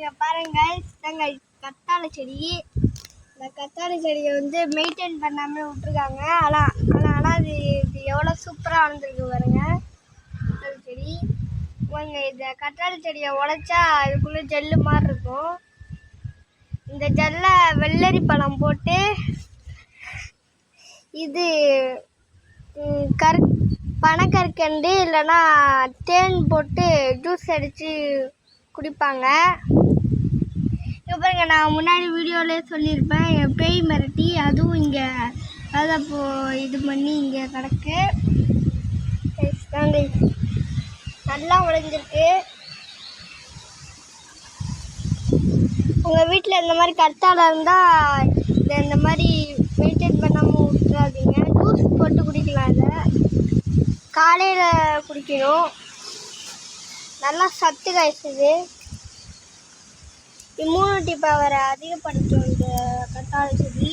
இங்கே பாருங்க, இதாங்க கத்தாழை செடி. இந்த கத்தாழை செடியை வந்து மெயின்டைன் பண்ணாமல் விட்டுருக்காங்க. ஆனால் அது இது எவ்வளோ சூப்பராக வளர்ந்துருக்கு பாருங்க. கத்தாழை செடி இந்த கத்தாழை செடியை உடைச்சா அதுக்குள்ளே ஜெல்லு மாதிரி இருக்கும். இந்த ஜெல்லை வெள்ளரி பழம் போட்டு இது பனக்கற்கண்டு இல்லைன்னா தேன் போட்டு ஜூஸ் அடித்து குடிப்பாங்க. இப்போ பாருங்க, நான் முன்னாடி வீடியோவிலே சொல்லியிருப்பேன், என் பேய் மிரட்டி அதுவும் இங்கே அதை இது பண்ணி இங்கே கிடக்கு. நல்லா உழைஞ்சிருக்கு. உங்கள் வீட்டில் இந்த மாதிரி கத்தாழை இருந்தால் இந்த மாதிரி மெயின்டைன் பண்ணாமல் விட்டுறாதீங்க. ஜூஸ் போட்டு குடிக்கலாம். இதை காலையில் குடிக்கணும். நல்லா சத்து காய்ச்சுது. இம்யூனிட்டி பவரை அதிகப்படுத்தும் இந்த கத்தாழை செடி.